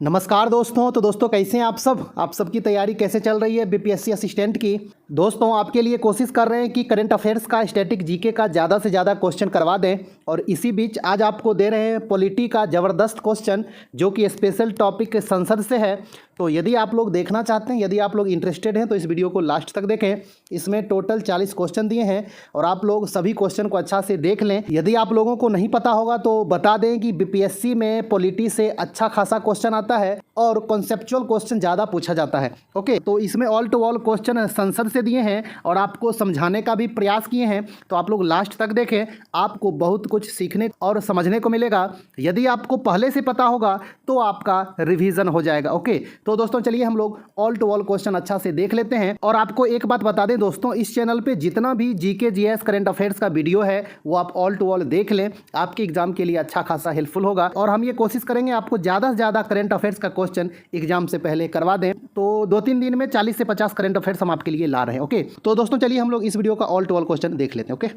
नमस्कार दोस्तों। तो दोस्तों कैसे हैं आप सबकी तैयारी कैसे चल रही है बीपीएससी असिस्टेंट की। दोस्तों आपके लिए कोशिश कर रहे हैं कि करंट अफेयर्स का, स्टैटिक जीके का ज़्यादा से ज़्यादा क्वेश्चन करवा दें। और इसी बीच आज आपको दे रहे हैं पॉलिटी का ज़बरदस्त क्वेश्चन जो कि स्पेशल टॉपिक संसद से है। तो यदि आप लोग देखना चाहते हैं, यदि आप लोग इंटरेस्टेड हैं तो इस वीडियो को लास्ट तक देखें। इसमें टोटल 40 क्वेश्चन दिए हैं और आप लोग सभी क्वेश्चन को अच्छा से देख लें। यदि आप लोगों को नहीं पता होगा तो बता दें कि बीपीएससी में पॉलिटी से अच्छा खासा क्वेश्चन आता है और कॉन्सेप्चुअल क्वेश्चन ज़्यादा पूछा जाता है। ओके, तो इसमें ऑल टू ऑल क्वेश्चन संसद से दिए हैं और आपको समझाने का भी प्रयास किए हैं। तो आप लोग लास्ट तक देखें, आपको बहुत कुछ सीखने और समझने को मिलेगा। यदि आपको पहले से पता होगा तो आपका रिवीजन हो जाएगा। ओके, तो दोस्तों चलिए हम लोग ऑल टू ऑल क्वेश्चन अच्छा से देख लेते हैं। और आपको एक बात बता दें दोस्तों, इस चैनल पे जितना भी जीके जीएस करंट अफेयर्स का वीडियो है वो आप ऑल टू ऑल देख लें, आपके एग्जाम के लिए अच्छा खासा हेल्पफुल होगा। और हम ये कोशिश करेंगे आपको ज़्यादा से ज़्यादा करंट अफेयर्स का क्वेश्चन एग्जाम से पहले करवा दें। तो 2-3 दिन में 40 से 50 करंट अफेयर्स हम आपके लिए ला रहे हैं। ओके, तो दोस्तों चलिए हम लोग इस वीडियो का ऑल टू ऑल क्वेश्चन देख लेते हैं। ओके,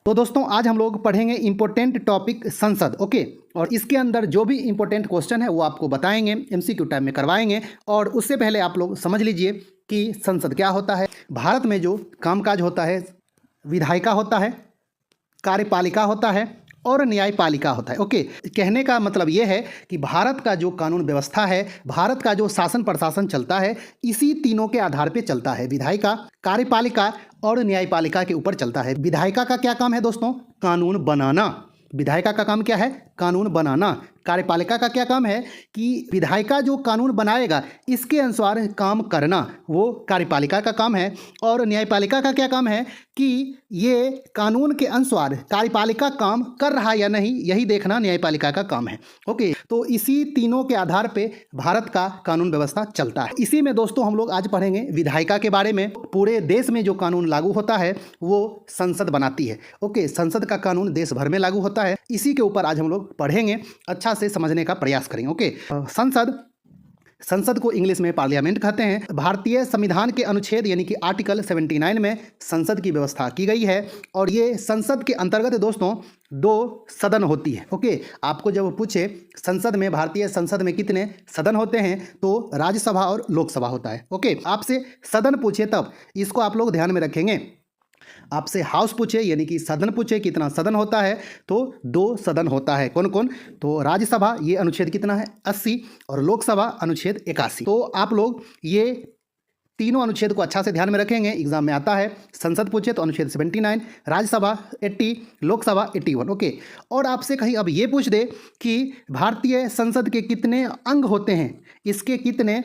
तो दोस्तों आज हम लोग पढ़ेंगे इंपॉर्टेंट टॉपिक संसद। ओके, और इसके अंदर जो भी इंपॉर्टेंट क्वेश्चन है वो आपको बताएंगे, एमसीक्यू टाइप में करवाएंगे। और उससे पहले आप लोग समझ लीजिए कि संसद क्या होता है। भारत में जो कामकाज होता है, विधायिका होता है, कार्यपालिका होता है और न्यायपालिका होता है। ओके, कहने का मतलब ये है कि भारत का जो कानून व्यवस्था है, भारत का जो शासन प्रशासन चलता है, इसी तीनों के आधार पे चलता है। विधायिका, कार्यपालिका और न्यायपालिका के ऊपर चलता है। विधायिका का क्या काम है दोस्तों? कानून बनाना। विधायिका का काम क्या है? कानून बनाना। कार्यपालिका का क्या काम है कि विधायिका जो कानून बनाएगा इसके अनुसार काम करना, वो कार्यपालिका का काम है। और न्यायपालिका का क्या काम है कि ये कानून के अनुसार कार्यपालिका काम कर रहा है या नहीं, यही देखना न्यायपालिका का काम है। ओके, तो इसी तीनों के आधार पे भारत का कानून व्यवस्था चलता है। इसी में दोस्तों हम लोग आज पढ़ेंगे विधायिका के बारे में। पूरे देश में जो कानून लागू होता है वो संसद बनाती है। ओके, संसद का कानून देश भर में लागू होता है। इसी के ऊपर आज हम लोग पढ़ेंगे, अच्छा से समझने का प्रयास करेंगे। ओके, संसद को इंग्लिश में पार्लियामेंट कहते हैं। भारतीय संविधान के अनुच्छेद यानी कि आर्टिकल 79 में संसद की व्यवस्था की गई है। और ये संसद के अंतर्गत दोस्तों 2 सदन होती है। ओके, आपको जब पूछे संसद में, भारतीय संसद में कितने सदन होते हैं, तो राज्यसभा और लोकसभा होता है। ओके, आपसे सदन पूछे तब इसको आप लोग ध्यान में रखेंगे। आपसे हाउस पूछे यानी कि सदन पूछे कितना सदन होता है, तो 2 सदन होता है। कौन कौन? तो राज्यसभा, ये अनुच्छेद कितना है? 80, और लोकसभा अनुच्छेद 81। तो आप लोग ये तीनों अनुच्छेद को अच्छा से ध्यान में रखेंगे, एग्जाम में आता है। संसद पूछे तो अनुच्छेद 79, राज्यसभा 80, लोकसभा 81। ओके, और आपसे कहीं अब ये पूछ दे कि भारतीय संसद के कितने अंग होते हैं, इसके कितने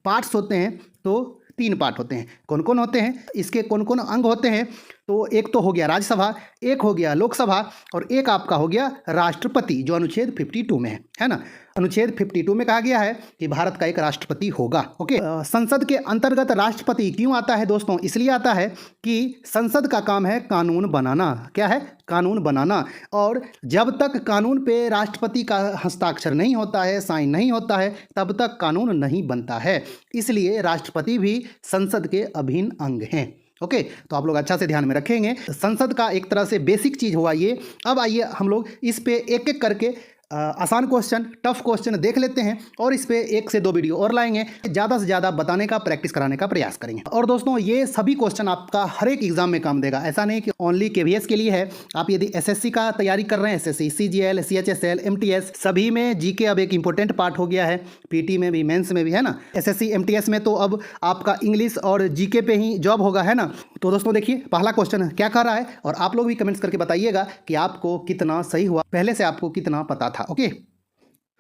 पार्ट्स होते हैं, तो 3 पार्ट होते हैं। कौन कौन होते हैं, इसके कौन कौन अंग होते हैं? तो एक तो हो गया राज्यसभा, एक हो गया लोकसभा और एक आपका हो गया राष्ट्रपति, जो अनुच्छेद 52 में है ना। अनुच्छेद 52 में कहा गया है कि भारत का एक राष्ट्रपति होगा। ओके, संसद के अंतर्गत राष्ट्रपति क्यों आता है दोस्तों? इसलिए आता है कि संसद का काम है कानून बनाना। क्या है? कानून बनाना। और जब तक कानून पे राष्ट्रपति का हस्ताक्षर नहीं होता है, साइन नहीं होता है, तब तक कानून नहीं बनता है। इसलिए राष्ट्रपति भी संसद के अभिन्न अंग हैं। ओके, तो आप लोग अच्छा से ध्यान में रखेंगे। संसद का एक तरह से बेसिक चीज़ हुआ ये। अब आइए हम लोग इस पे एक एक करके आसान क्वेश्चन, टफ क्वेश्चन देख लेते हैं और इस पे 1 से 2 वीडियो और लाएंगे, ज़्यादा से ज़्यादा बताने का, प्रैक्टिस कराने का प्रयास करेंगे। और दोस्तों ये सभी क्वेश्चन आपका हर एक एग्जाम में काम देगा। ऐसा नहीं कि ओनली केवीएस के लिए है। आप यदि एसएससी का तैयारी कर रहे हैं, एसएससी, सीजीएल, सीएचएसएल, एमटीएस, सभी में जीके अब एक इंपॉर्टेंट पार्ट हो गया है। पीटी में भी, मेंस में भी, है ना। एसएससी एमटीएस में तो अब आपका इंग्लिश और जीके पे ही जॉब होगा, है ना। तो दोस्तों देखिए पहला क्वेश्चन क्या कर रहा है और आप लोग भी कमेंट्स करके बताइएगा कि आपको कितना सही हुआ, पहले से आपको कितना पता था। ओके,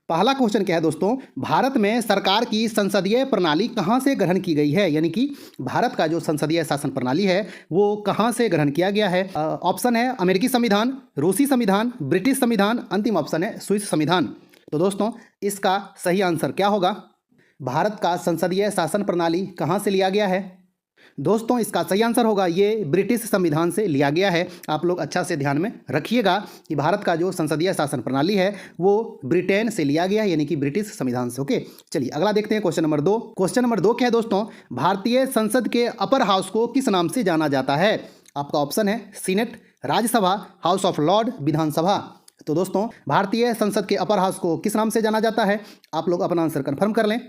पहला क्वेश्चन क्या है दोस्तों? भारत में सरकार की संसदीय प्रणाली कहाँ से ग्रहण की गई है? यानी कि भारत का जो संसदीय शासन प्रणाली है वो कहाँ से ग्रहण किया गया है? ऑप्शन है अमेरिकी संविधान, रूसी संविधान, ब्रिटिश संविधान, अंतिम ऑप्शन है स्विस संविधान। तो दोस्तों इसका सही आंसर क्या होगा? भारत का संसदीय शासन प्रणाली कहाँ से लिया गया है? दोस्तों इसका सही आंसर होगा ये ब्रिटिश संविधान से लिया गया है। आप लोग अच्छा से ध्यान में रखिएगा कि भारत का जो संसदीय शासन प्रणाली है वो ब्रिटेन से लिया गया है, यानी कि ब्रिटिश संविधान से। ओके, चलिए अगला देखते हैं क्वेश्चन नंबर 2। क्वेश्चन नंबर 2 क्या है दोस्तों? भारतीय संसद के अपर हाउस को किस नाम से जाना जाता है? आपका ऑप्शन है senate, Rajya Sabha, house of lord, Vidhan Sabha. तो दोस्तों भारतीय संसद के अपर हाउस को किस नाम से जाना जाता है? आप लोग अपना आंसर कंफर्म कर लें।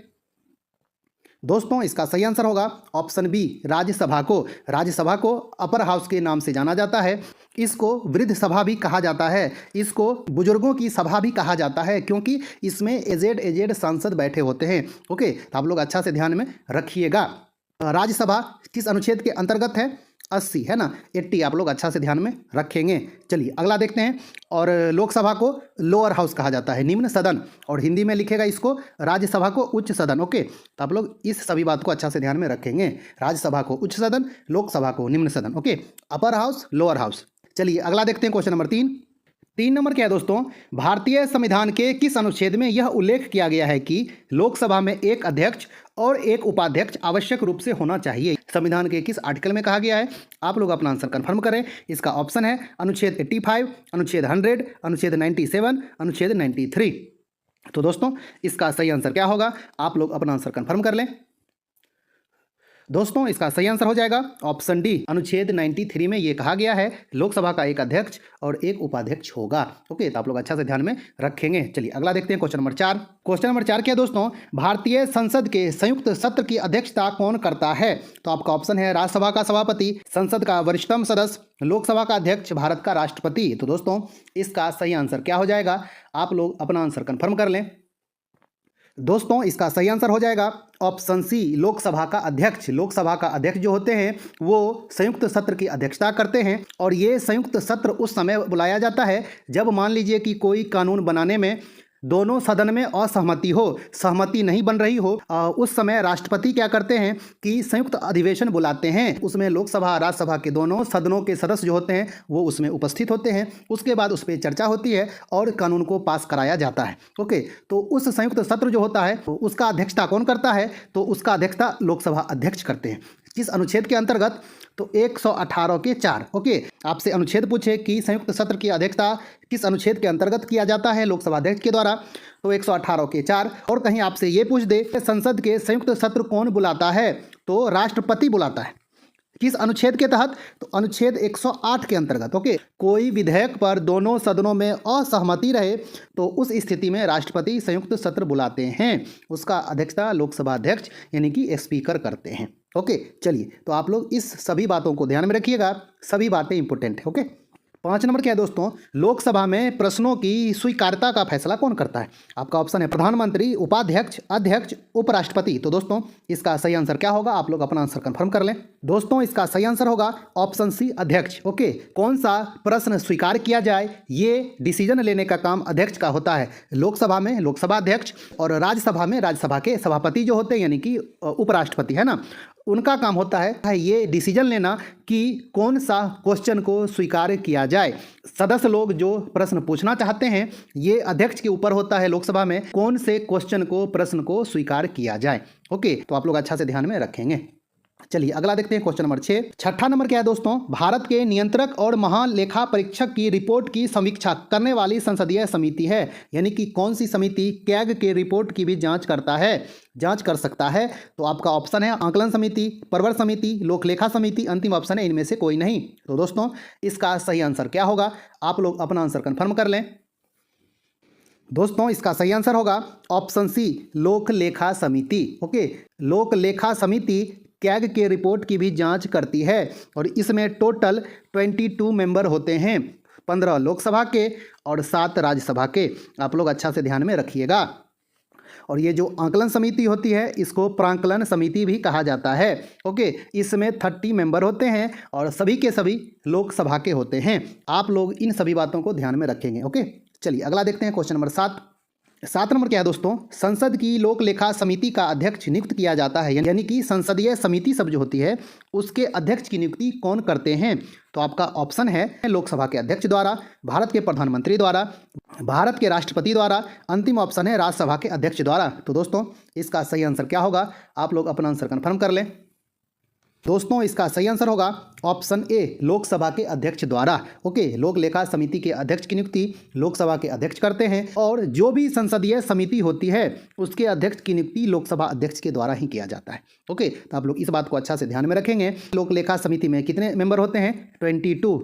दोस्तों इसका सही आंसर होगा ऑप्शन बी, राज्यसभा को। राज्यसभा को अपर हाउस के नाम से जाना जाता है। इसको वृद्ध सभा भी कहा जाता है, इसको बुजुर्गों की सभा भी कहा जाता है, क्योंकि इसमें एजेड सांसद बैठे होते हैं। ओके, तो आप लोग अच्छा से ध्यान में रखिएगा। राज्यसभा किस अनुच्छेद के अंतर्गत है? 80 है ना, 80 आप लोग अच्छा से ध्यान में रखेंगे। चलिए अगला देखते हैं। और लोकसभा को लोअर हाउस कहा जाता है, निम्न सदन, और हिंदी में लिखेगा इसको राज्यसभा को उच्च सदन। ओके, तो आप लोग इस सभी बात को अच्छा से ध्यान में रखेंगे। राज्यसभा को उच्च सदन, लोकसभा को निम्न सदन। Okay, upper house, lower house. चलिए अगला देखते हैं क्वेश्चन नंबर 3 नंबर क्या है दोस्तों? भारतीय संविधान के किस अनुच्छेद में यह उल्लेख किया गया है कि लोकसभा में एक अध्यक्ष और एक उपाध्यक्ष आवश्यक रूप से होना चाहिए? संविधान के किस आर्टिकल में कहा गया है? आप लोग अपना आंसर कंफर्म करें। इसका ऑप्शन है अनुच्छेद 85, अनुच्छेद 100, अनुच्छेद 97, अनुच्छेद 93। तो दोस्तों इसका सही आंसर क्या होगा? आप लोग अपना आंसर कंफर्म कर लें। दोस्तों इसका सही आंसर हो जाएगा ऑप्शन डी, अनुच्छेद 93 में ये कहा गया है लोकसभा का एक अध्यक्ष और एक उपाध्यक्ष होगा। ओके, तो आप लोग अच्छा से ध्यान में रखेंगे। चलिए अगला देखते हैं क्वेश्चन नंबर 4। क्वेश्चन नंबर 4 क्या है दोस्तों? भारतीय संसद के संयुक्त सत्र की अध्यक्षता कौन करता है? तो आपका ऑप्शन है राज्यसभा का सभापति, संसद का वरिष्ठतम सदस्य, लोकसभा का अध्यक्ष, भारत का राष्ट्रपति। तो दोस्तों इसका सही आंसर क्या हो जाएगा? आप लोग अपना आंसर कंफर्म कर लें। दोस्तों इसका सही आंसर हो जाएगा ऑप्शन सी, लोकसभा का अध्यक्ष। लोकसभा का अध्यक्ष जो होते हैं वो संयुक्त सत्र की अध्यक्षता करते हैं, और ये संयुक्त सत्र उस समय बुलाया जाता है जब मान लीजिए कि कोई कानून बनाने में दोनों सदन में असहमति हो, सहमति नहीं बन रही हो। उस समय राष्ट्रपति क्या करते हैं कि संयुक्त अधिवेशन बुलाते हैं। उसमें लोकसभा राज्यसभा के दोनों सदनों के सदस्य जो होते हैं वो उसमें उपस्थित होते हैं। उसके बाद उस पर चर्चा होती है और कानून को पास कराया जाता है। ओके, तो उस संयुक्त सत्र जो होता है तो उसका अध्यक्षता कौन करता है? तो उसका अध्यक्षता लोकसभा अध्यक्ष करते हैं। किस अनुच्छेद के अंतर्गत? तो 118 के 4। ओके, आपसे अनुच्छेद पूछे कि संयुक्त सत्र की अध्यक्षता किस अनुच्छेद के अंतर्गत किया जाता है लोकसभा अध्यक्ष के द्वारा, तो 118 के 4। और कहीं आपसे ये पूछ दे संसद के संयुक्त सत्र कौन बुलाता है? तो राष्ट्रपति बुलाता है। किस अनुच्छेद के तहत? तो अनुच्छेद 108 के अंतर्गत। ओके, कोई विधेयक पर दोनों सदनों में असहमति रहे तो उस स्थिति में राष्ट्रपति संयुक्त सत्र बुलाते हैं। उसका अध्यक्षता लोकसभा अध्यक्ष यानी कि स्पीकर करते हैं। ओके, चलिए तो आप लोग इस सभी बातों को ध्यान में रखिएगा, सभी बातें इंपॉर्टेंट है। ओके, 5 नंबर क्या है दोस्तों? लोकसभा में प्रश्नों की स्वीकार्यता का फैसला कौन करता है? आपका ऑप्शन है प्रधानमंत्री, उपाध्यक्ष, अध्यक्ष, उपराष्ट्रपति। तो दोस्तों इसका सही आंसर क्या होगा? आप लोग अपना आंसर कंफर्म कर लें। दोस्तों इसका सही आंसर होगा ऑप्शन सी, अध्यक्ष। ओके, कौन सा प्रश्न स्वीकार किया जाए ये डिसीजन लेने का काम अध्यक्ष का होता है। लोकसभा में लोकसभा अध्यक्ष और राज्यसभा में राज्यसभा के सभापति जो होते हैं यानी कि उपराष्ट्रपति है ना, उनका काम होता है ये डिसीजन लेना कि कौन सा क्वेश्चन को स्वीकार किया जाए। सदस्य लोग जो प्रश्न पूछना चाहते हैं ये अध्यक्ष के ऊपर होता है लोकसभा में कौन से क्वेश्चन को, प्रश्न को स्वीकार किया जाए। ओके, तो आप लोग अच्छा से ध्यान में रखेंगे। चलिए अगला देखते हैं क्वेश्चन नंबर 6। छठा नंबर क्या है दोस्तों? भारत के नियंत्रक और महालेखा परीक्षक की रिपोर्ट की समीक्षा करने वाली संसदीय समिति है, यानी कि कौन सी समिति कैग के रिपोर्ट की भी जांच करता है, जांच कर सकता है? तो आपका ऑप्शन है आंकलन समिति, परवर समिति, लोकलेखा समिति, अंतिम ऑप्शन है इनमें से कोई नहीं। तो दोस्तों इसका सही आंसर क्या होगा? आप लोग अपना आंसर कंफर्म कर लें। दोस्तों इसका सही आंसर होगा ऑप्शन सी, लोकलेखा समिति। ओके, लोकलेखा समिति कैग के रिपोर्ट की भी जांच करती है और इसमें टोटल 22 मेंबर होते हैं, 15 लोकसभा के और 7 राज्यसभा के। आप लोग अच्छा से ध्यान में रखिएगा। और ये जो आंकलन समिति होती है इसको प्रांकलन समिति भी कहा जाता है। ओके, इसमें 30 मेंबर होते हैं और सभी के सभी लोकसभा के होते हैं। आप लोग इन सभी बातों को ध्यान में रखेंगे। ओके, चलिए अगला देखते हैं क्वेश्चन नंबर 7। 7 नंबर क्या है दोस्तों? संसद की लोक लेखा समिति का अध्यक्ष नियुक्त किया जाता है, यानी कि संसदीय समिति सब जो होती है उसके अध्यक्ष की नियुक्ति कौन करते हैं? तो आपका ऑप्शन है लोकसभा के अध्यक्ष द्वारा, भारत के प्रधानमंत्री द्वारा, भारत के राष्ट्रपति द्वारा, अंतिम ऑप्शन है राज्यसभा के अध्यक्ष द्वारा। तो दोस्तों इसका सही आंसर क्या होगा? आप लोग अपना आंसर कन्फर्म कर लें। दोस्तों इसका सही आंसर होगा ऑप्शन ए, लोकसभा के अध्यक्ष द्वारा। ओके, लोक लेखा समिति के अध्यक्ष की नियुक्ति लोकसभा के अध्यक्ष करते हैं और जो भी संसदीय समिति होती है उसके अध्यक्ष की नियुक्ति लोकसभा अध्यक्ष के द्वारा ही किया जाता है। ओके, तो आप लोग इस बात को अच्छा से ध्यान में रखेंगे। लोक लेखा समिति में कितने मेंबर होते हैं? 22।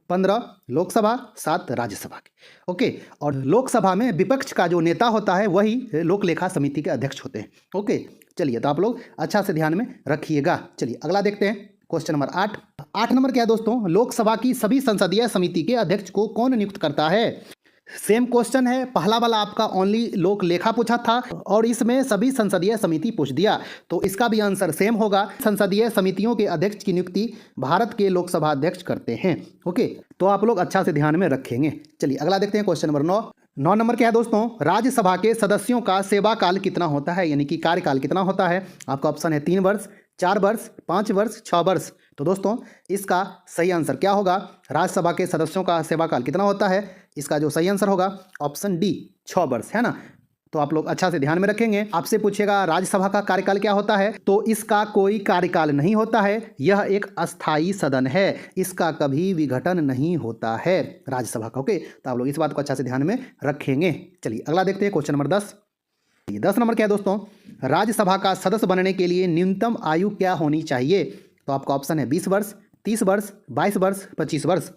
15 लोकसभा, 7 राज्यसभा के। ओके, और लोकसभा में विपक्ष का जो नेता होता है वही लोक लेखा समिति के अध्यक्ष होते हैं। ओके, चलिए तो आप लोग अच्छा से ध्यान में रखिएगा। चलिए अगला देखते हैं क्वेश्चन नंबर 8। 8 नंबर क्या है दोस्तों, लोकसभा की सभी संसदीय समिति के अध्यक्ष को कौन नियुक्त करता है। सेम क्वेश्चन है, पहला वाला आपका ओनली लोक लेखा पूछा था और इसमें सभी संसदीय समिति पूछ दिया, तो इसका भी आंसर सेम होगा। संसदीय समितियों के अध्यक्ष की नियुक्ति भारत के लोकसभा अध्यक्ष करते हैं। ओके, तो आप लोग अच्छा से ध्यान में रखेंगे। चलिए अगला देखते हैं क्वेश्चन नंबर 9। 9 नंबर क्या है दोस्तों, राज्यसभा के सदस्यों का सेवा काल कितना होता है, यानी कि कार्यकाल कितना होता है। आपका ऑप्शन है 3 वर्ष, 4 वर्ष, 5 वर्ष, 6 वर्ष। तो दोस्तों इसका सही आंसर क्या होगा, राज्यसभा के सदस्यों का सेवा काल कितना होता है। इसका जो सही आंसर होगा ऑप्शन डी, 6 वर्ष, है ना। तो आप लोग अच्छा से ध्यान में रखेंगे। आपसे पूछेगा राज्यसभा का कार्यकाल क्या होता है, तो इसका कोई कार्यकाल नहीं होता है, यह एक अस्थायी सदन है, इसका कभी विघटन नहीं होता है राज्यसभा का। ओके, तो आप लोग इस बात को अच्छा से ध्यान में रखेंगे। चलिए अगला देखते हैं क्वेश्चन नंबर 10। 10 नंबर क्या है दोस्तों, राज्यसभा का सदस्य बनने के लिए न्यूनतम आयु क्या होनी चाहिए। तो आपका ऑप्शन है 20 वर्ष, 30 वर्ष, 22 वर्ष, 25 वर्ष।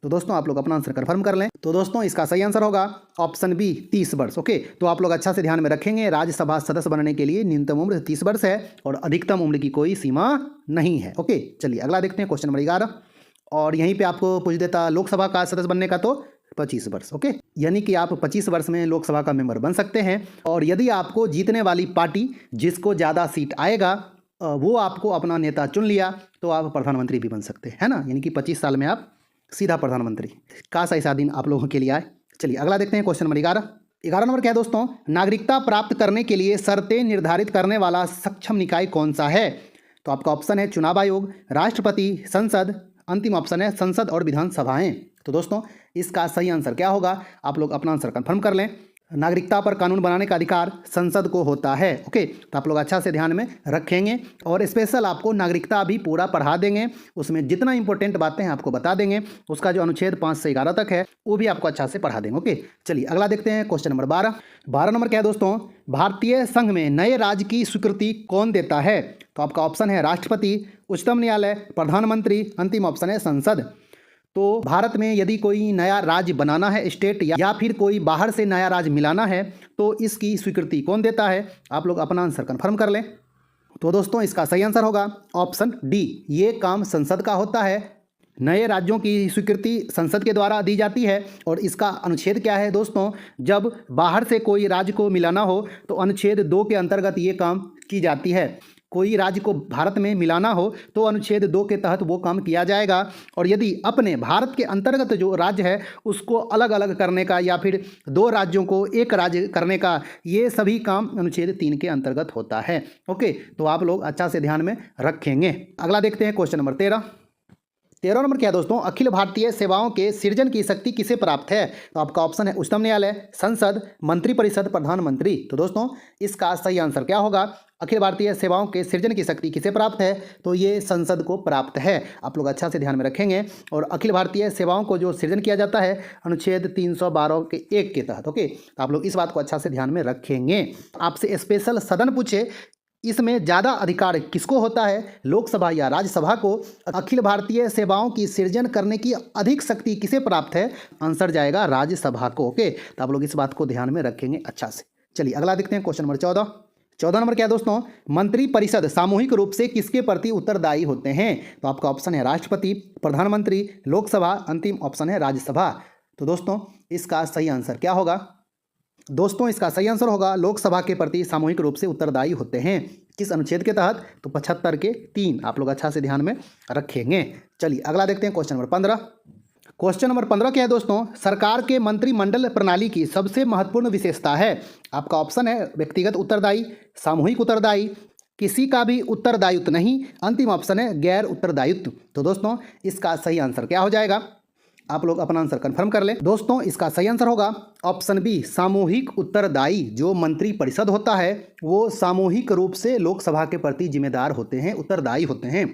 तो दोस्तों आप लोग अपना आंसर कंफर्म कर लें। तो दोस्तों इसका सही आंसर होगा ऑप्शन बी, 30 वर्ष। ओके, तो आप लोग अच्छा से ध्यान में रखेंगे। राज्यसभा सदस्य बनने के लिए न्यूनतम उम्र 30 वर्ष है और अधिकतम उम्र की कोई सीमा नहीं है। ओके, चलिए अगला देखते हैं क्वेश्चन नंबर 11। और यहीं पे आपको पूछ देता लोकसभा का सदस्य बनने का, तो 25 वर्ष। ओके, यानी कि आप 25 वर्ष में लोकसभा का मेंबर बन सकते हैं। और यदि आपको जीतने वाली पार्टी जिसको ज़्यादा सीट आएगा वो आपको अपना नेता चुन लिया, तो आप प्रधानमंत्री भी बन सकते हैं, है ना। यानी कि 25 साल में आप सीधा प्रधानमंत्री। काश ऐसा दिन आप लोगों के लिए आए। चलिए अगला देखते हैं क्वेश्चन नंबर 11। 11 नंबर क्या है दोस्तों, नागरिकता प्राप्त करने के लिए शर्तें निर्धारित करने वाला सक्षम निकाय कौन सा है। तो आपका ऑप्शन है चुनाव आयोग, राष्ट्रपति, संसद, अंतिम ऑप्शन है संसद और विधानसभाएं। तो दोस्तों इसका सही आंसर क्या होगा, आप लोग अपना आंसर कंफर्म कर लें। नागरिकता पर कानून बनाने का अधिकार संसद को होता है। ओके, तो आप लोग अच्छा से ध्यान में रखेंगे और स्पेशल आपको नागरिकता भी पूरा पढ़ा देंगे, उसमें जितना इंपॉर्टेंट बातें हैं आपको बता देंगे। उसका जो अनुच्छेद 5 से 11 तक है वो भी आपको अच्छा से पढ़ा देंगे। ओके, चलिए अगला देखते हैं क्वेश्चन नंबर 12। 12 नंबर क्या है दोस्तों, भारतीय संघ में नए राज्य की स्वीकृति कौन देता है। तो आपका ऑप्शन है राष्ट्रपति, उच्चतम न्यायालय, प्रधानमंत्री, अंतिम ऑप्शन है संसद। तो भारत में यदि कोई नया राज्य बनाना है, स्टेट या फिर कोई बाहर से नया राज्य मिलाना है, तो इसकी स्वीकृति कौन देता है। आप लोग अपना आंसर कंफर्म कर लें। तो दोस्तों इसका सही आंसर होगा ऑप्शन डी, ये काम संसद का होता है। नए राज्यों की स्वीकृति संसद के द्वारा दी जाती है। और इसका अनुच्छेद क्या है दोस्तों, जब बाहर से कोई राज्य को मिलाना हो तो अनुच्छेद 2 के अंतर्गत ये काम की जाती है। कोई राज्य को भारत में मिलाना हो तो अनुच्छेद 2 के तहत वो काम किया जाएगा। और यदि अपने भारत के अंतर्गत जो राज्य है उसको अलग अलग करने का या फिर 2 राज्यों को एक राज्य करने का, ये सभी काम अनुच्छेद 3 के अंतर्गत होता है। ओके, तो आप लोग अच्छा से ध्यान में रखेंगे। अगला देखते हैं क्वेश्चन नंबर 13। 13 नंबर क्या है दोस्तों, अखिल भारतीय सेवाओं के सृजन की शक्ति किसे प्राप्त है। तो आपका ऑप्शन है उच्चतम न्यायालय, संसद, मंत्रिपरिषद, प्रधानमंत्री। तो दोस्तों इसका सही आंसर क्या होगा, अखिल भारतीय सेवाओं के सृजन की शक्ति किसे प्राप्त है, तो ये संसद को प्राप्त है। आप लोग अच्छा से ध्यान में रखेंगे। और अखिल भारतीय सेवाओं को जो सृजन किया जाता है अनुच्छेद 312 के 1 के तहत। ओके, तो आप लोग इस बात को अच्छा से ध्यान में रखेंगे। आपसे स्पेशल सदन पूछे, इसमें ज़्यादा अधिकार किसको होता है, लोकसभा या राज्यसभा को। अखिल भारतीय सेवाओं की सृजन करने की अधिक शक्ति किसे प्राप्त है, आंसर जाएगा राज्यसभा को। ओके, तो आप लोग इस बात को ध्यान में रखेंगे अच्छा से। चलिए अगला देखते हैं क्वेश्चन नंबर 14। 14 नंबर क्या है दोस्तों, मंत्रिपरिषद सामूहिक रूप से किसके प्रति उत्तरदायी होते हैं। तो आपका ऑप्शन है राष्ट्रपति, प्रधानमंत्री, लोकसभा, अंतिम ऑप्शन है राज्यसभा। तो दोस्तों इसका सही आंसर क्या होगा, दोस्तों इसका सही आंसर होगा लोकसभा के प्रति सामूहिक रूप से उत्तरदायी होते हैं। किस अनुच्छेद के तहत, तो 75 के 3। आप लोग अच्छा से ध्यान में रखेंगे। चलिए अगला देखते हैं क्वेश्चन नंबर 15। क्वेश्चन नंबर 15 क्या है दोस्तों, सरकार के मंत्रिमंडल प्रणाली की सबसे महत्वपूर्ण विशेषता है। आपका ऑप्शन है व्यक्तिगत उत्तरदायी, सामूहिक उत्तरदायी, किसी का भी उत्तरदायित्व नहीं, अंतिम ऑप्शन है गैर उत्तरदायित्व। तो दोस्तों इसका सही आंसर क्या हो जाएगा, आप लोग अपना आंसर कंफर्म कर लें। दोस्तों इसका सही आंसर होगा ऑप्शन बी, सामूहिक उत्तरदायी। जो मंत्रिपरिषद होता है वो सामूहिक रूप से लोकसभा के प्रति जिम्मेदार होते हैं, उत्तरदायी होते हैं।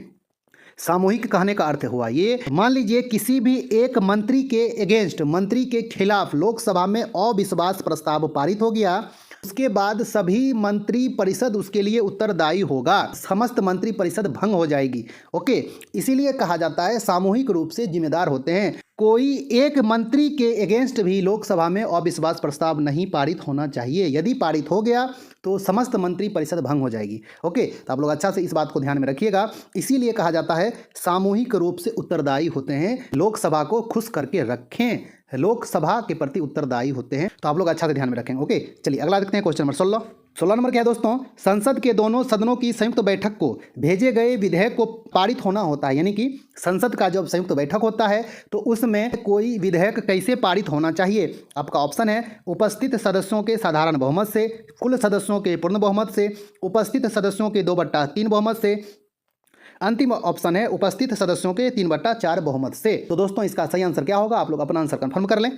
सामूहिक कहने का अर्थ हुआ ये, मान लीजिए किसी भी एक मंत्री के अगेंस्ट, मंत्री के खिलाफ लोकसभा में अविश्वास प्रस्ताव पारित हो गया, उसके बाद सभी मंत्री परिषद उसके लिए उत्तरदायी होगा, समस्त मंत्री परिषद भंग हो जाएगी। ओके, इसीलिए कहा जाता है सामूहिक रूप से जिम्मेदार होते हैं। कोई एक मंत्री के अगेंस्ट भी लोकसभा में अविश्वास प्रस्ताव नहीं पारित होना चाहिए। यदि पारित हो गया तो समस्त मंत्री परिषद भंग हो जाएगी। ओके, तो आप लोग अच्छा से इस बात को ध्यान में रखिएगा। इसीलिए कहा जाता है सामूहिक रूप से उत्तरदायी होते हैं, लोकसभा को खुश करके रखें, लोकसभा के प्रति उत्तरदायी होते हैं। तो आप लोग अच्छा से ध्यान में रखेंगे। ओके, चलिए अगला देखते हैं क्वेश्चन नंबर 16 नंबर क्या है दोस्तों, संसद के दोनों सदनों की संयुक्त बैठक को भेजे गए विधेयक को पारित होना होता है। यानी कि संसद का जब संयुक्त बैठक होता है तो उसमें कोई विधेयक कैसे पारित होना चाहिए। आपका ऑप्शन है उपस्थित सदस्यों के साधारण बहुमत से, कुल सदस्यों के पूर्ण बहुमत से, उपस्थित सदस्यों के 2/3 बहुमत से, अंतिम ऑप्शन है उपस्थित सदस्यों के 3/4 बहुमत से। तो दोस्तों इसका सही आंसर क्या होगा, आप लोग अपना आंसर कंफर्म कर लें।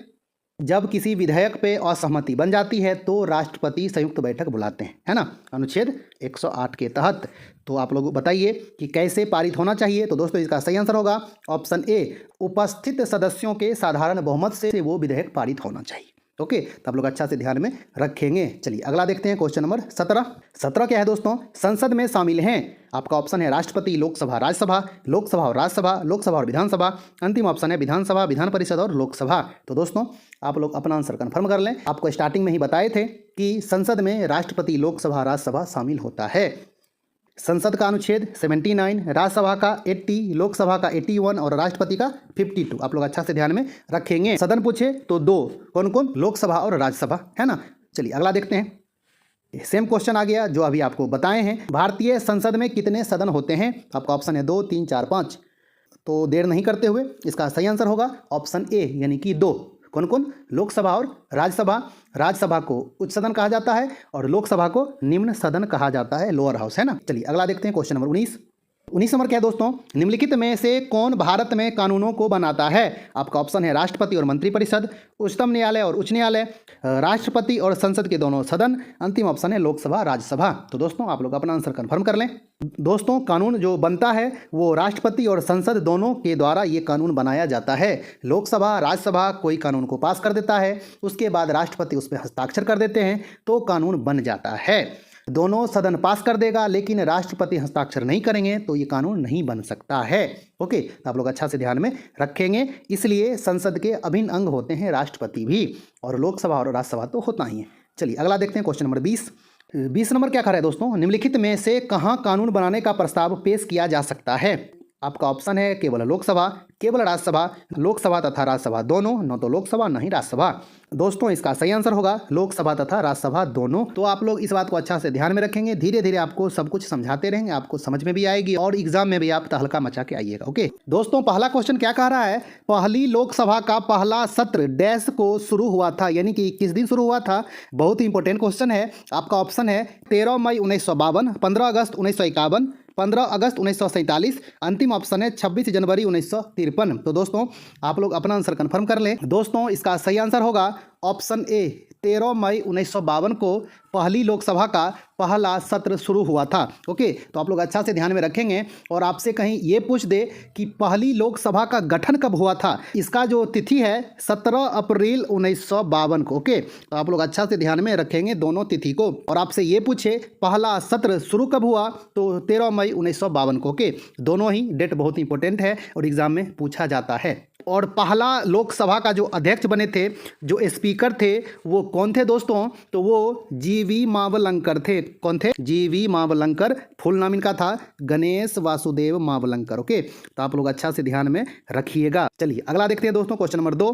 जब किसी विधेयक पे असहमति बन जाती है तो राष्ट्रपति संयुक्त बैठक बुलाते हैं, है ना, अनुच्छेद 108 के तहत। तो आप लोग बताइए कि कैसे पारित होना चाहिए। तो दोस्तों इसका सही आंसर होगा ऑप्शन ए, उपस्थित सदस्यों के साधारण बहुमत से वो विधेयक पारित होना चाहिए। ओके, तो आप लोग अच्छा से ध्यान में रखेंगे। चलिए अगला देखते हैं क्वेश्चन नंबर 17 क्या है दोस्तों, संसद में शामिल हैं। आपका ऑप्शन है राष्ट्रपति, लोकसभा, राज्यसभा, लोकसभा और राज्यसभा, लोकसभा और विधानसभा, अंतिम ऑप्शन है विधानसभा, विधान परिषद और लोकसभा। तो दोस्तों आप लोग अपना आंसर कंफर्म कर लें। आपको स्टार्टिंग में ही बताए थे कि संसद में राष्ट्रपति, लोकसभा, राज्यसभा शामिल होता है। संसद का अनुच्छेद 79, राज्यसभा का 80, लोकसभा का 81 और राष्ट्रपति का 52। आप लोग अच्छा से ध्यान में रखेंगे। सदन पूछे तो 2, कौन कौन, लोकसभा और राज्यसभा, है ना। चलिए अगला देखते हैं। सेम क्वेश्चन आ गया जो अभी आपको बताए हैं। भारतीय संसद में कितने सदन होते हैं। आपका ऑप्शन है 2, 3, 4, 5। तो देर नहीं करते हुए इसका सही आंसर होगा ऑप्शन ए, यानी कि 2। कौन कौन, लोकसभा और राज्यसभा। राज्यसभा को उच्च सदन कहा जाता है और लोकसभा को निम्न सदन कहा जाता है, लोअर हाउस, है ना। चलिए अगला देखते हैं क्वेश्चन नंबर 19 नंबर क्या है दोस्तों, निम्नलिखित में से कौन भारत में कानूनों को बनाता है। आपका ऑप्शन है राष्ट्रपति और मंत्रिपरिषद, उच्चतम न्यायालय और उच्च न्यायालय, राष्ट्रपति और संसद के दोनों सदन, अंतिम ऑप्शन है लोकसभा, राज्यसभा। तो दोस्तों आप लोग अपना आंसर कंफर्म कर लें। दोस्तों कानून जो बनता है वो राष्ट्रपति और संसद दोनों के द्वारा ये कानून बनाया जाता है। लोकसभा, राज्यसभा कोई कानून को पास कर देता है, उसके बाद राष्ट्रपति उस पर हस्ताक्षर कर देते हैं तो कानून बन जाता है। दोनों सदन पास कर देगा लेकिन राष्ट्रपति हस्ताक्षर नहीं करेंगे तो ये कानून नहीं बन सकता है। ओके, तो आप लोग अच्छा से ध्यान में रखेंगे। इसलिए संसद के अभिन्न अंग होते हैं राष्ट्रपति भी, और लोकसभा और राज्यसभा तो होता ही है। चलिए अगला देखते हैं क्वेश्चन नंबर 20 नंबर क्या है दोस्तों, निम्नलिखित में से कहाँ कानून बनाने का प्रस्ताव पेश किया जा सकता है। आपका ऑप्शन है केवल लोकसभा, केवल राज्यसभा, लोकसभा तथा राज्यसभा दोनों, न तो लोकसभा न ही राज्यसभा। दोस्तों इसका सही आंसर होगा लोकसभा तथा राज्यसभा दोनों। तो आप लोग इस बात को अच्छा से ध्यान में रखेंगे। धीरे धीरे आपको सब कुछ समझाते रहेंगे, आपको समझ में भी आएगी और एग्जाम में भी आप तहलका मचा के आइएगा। ओके दोस्तों, पहला क्वेश्चन क्या कह रहा है, पहली लोकसभा का पहला सत्र डैश को शुरू हुआ था, यानी कि किस दिन शुरू हुआ था। बहुत ही इंपॉर्टेंट क्वेश्चन है। आपका ऑप्शन है 13 मई 1952, 15 अगस्त 1951, 15 अगस्त 1947, अंतिम ऑप्शन है 26 जनवरी 1953। तो दोस्तों आप लोग अपना आंसर कंफर्म कर लें। दोस्तों इसका सही आंसर होगा ऑप्शन ए, 13 मई 1952 को पहली लोकसभा का पहला सत्र शुरू हुआ था। ओके, तो आप लोग अच्छा से ध्यान में रखेंगे। और आपसे कहीं ये पूछ दे कि पहली लोकसभा का गठन कब हुआ था, इसका जो तिथि है 17 अप्रैल 1952 को। ओके, तो आप लोग अच्छा से ध्यान में रखेंगे दोनों तिथि को। और आपसे ये पूछे पहला सत्र शुरू कब हुआ, तो 13 मई 1952 को। ओके, दोनों ही डेट बहुत इंपॉर्टेंट है और एग्जाम में पूछा जाता है। और पहला लोकसभा का जो अध्यक्ष बने थे, जो स्पीकर थे, वो कौन थे दोस्तों, तो वो जीवी मावलंकर थे। कौन थे, जीवी मावलंकर। फुल नाम इनका था गणेश वासुदेव मावलंकर। ओके, तो आप लोग अच्छा से ध्यान में रखिएगा। चलिए अगला देखते हैं दोस्तों, क्वेश्चन नंबर 2।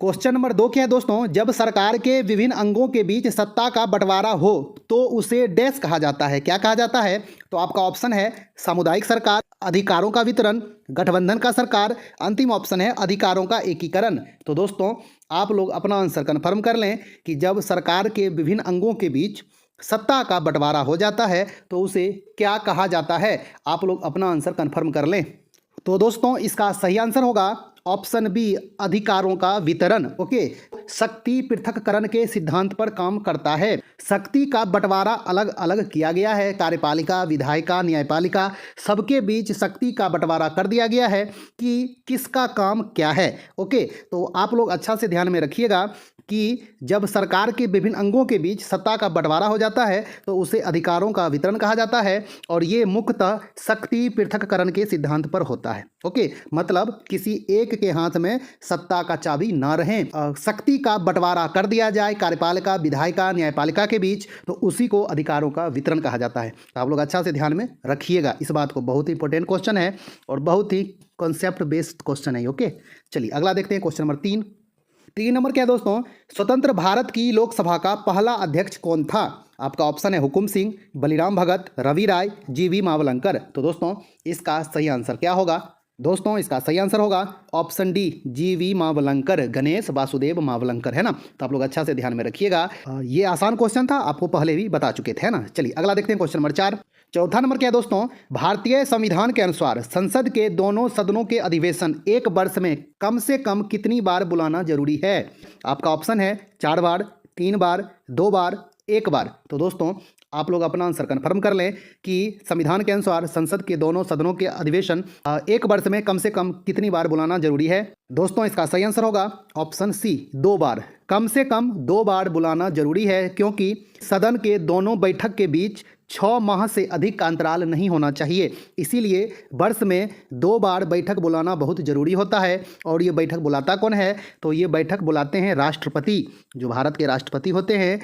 क्वेश्चन नंबर 2 क्या है दोस्तों, जब सरकार के विभिन्न अंगों के बीच सत्ता का बंटवारा हो तो उसे डैश कहा जाता है। क्या कहा जाता है, तो आपका ऑप्शन है सामुदायिक सरकार, अधिकारों का वितरण, गठबंधन का सरकार, अंतिम ऑप्शन है अधिकारों का एकीकरण। तो दोस्तों आप लोग अपना आंसर कन्फर्म कर लें कि जब सरकार के विभिन्न अंगों के बीच सत्ता का बंटवारा हो जाता है तो उसे क्या कहा जाता है। आप लोग अपना आंसर कन्फर्म कर लें। तो दोस्तों इसका सही आंसर होगा ऑप्शन बी अधिकारों का वितरण। ओके, शक्ति पृथक्करण के सिद्धांत पर काम करता है। शक्ति का बंटवारा अलग अलग किया गया है, कार्यपालिका, विधायिका, न्यायपालिका, सबके बीच शक्ति का बंटवारा कर दिया गया है कि किसका काम क्या है। ओके, तो आप लोग अच्छा से ध्यान में रखिएगा कि जब सरकार के विभिन्न अंगों के बीच सत्ता का बंटवारा हो जाता है तो उसे अधिकारों का वितरण कहा जाता है, और ये मुख्यतः शक्ति पृथक्करण के सिद्धांत पर होता है। ओके, मतलब किसी एक के हाथ में सत्ता का चाबी ना रहे, शक्ति का बंटवारा कर दिया जाए कार्यपालिका, विधायिका, न्यायपालिका के बीच, तो उसी को अधिकारों का वितरण कहा जाता है। तो आप लोग अच्छा से ध्यान में रखिएगा इस बात को, बहुत ही इंपॉर्टेंट क्वेश्चन है और बहुत ही कॉन्सेप्ट बेस्ड क्वेश्चन है। ओके, चलिए अगला देखते हैं, क्वेश्चन नंबर 3 नंबर क्या है दोस्तों, स्वतंत्र भारत की लोकसभा का पहला अध्यक्ष कौन था? आपका ऑप्शन है हुकुम सिंह, बलिराम भगत, रवि राय, जीवी मावलंकर। तो दोस्तों इसका सही आंसर क्या होगा? दोस्तों इसका सही आंसर होगा ऑप्शन डी, जीवी मावलंकर, गणेश वासुदेव मावलंकर, है ना। तो आप लोग अच्छा से ध्यान में रखिएगा, ये आसान क्वेश्चन था, आपको पहले भी बता चुके थे, है ना। चलिए अगला देखते हैं, क्वेश्चन नंबर 4। चौथा नंबर क्या है दोस्तों, भारतीय संविधान के अनुसार संसद के दोनों सदनों के अधिवेशन एक वर्ष में कम से कम कितनी बार बुलाना जरूरी है? आपका ऑप्शन है 4 बार, 3 बार, 2 बार, 1 बार। तो दोस्तों आप लोग अपना आंसर कन्फर्म कर लें कि संविधान के अनुसार संसद के दोनों सदनों के अधिवेशन एक वर्ष में कम से कम कितनी बार बुलाना जरूरी है। दोस्तों इसका सही आंसर होगा ऑप्शन सी, 2 बार। कम से कम 2 बार बुलाना जरूरी है, क्योंकि सदन के दोनों बैठक के बीच 6 माह से अधिक का अंतराल नहीं होना चाहिए, इसीलिए वर्ष में 2 बार बैठक बुलाना बहुत ज़रूरी होता है। और ये बैठक बुलाता कौन है? तो ये बैठक बुलाते हैं राष्ट्रपति, जो भारत के राष्ट्रपति होते हैं,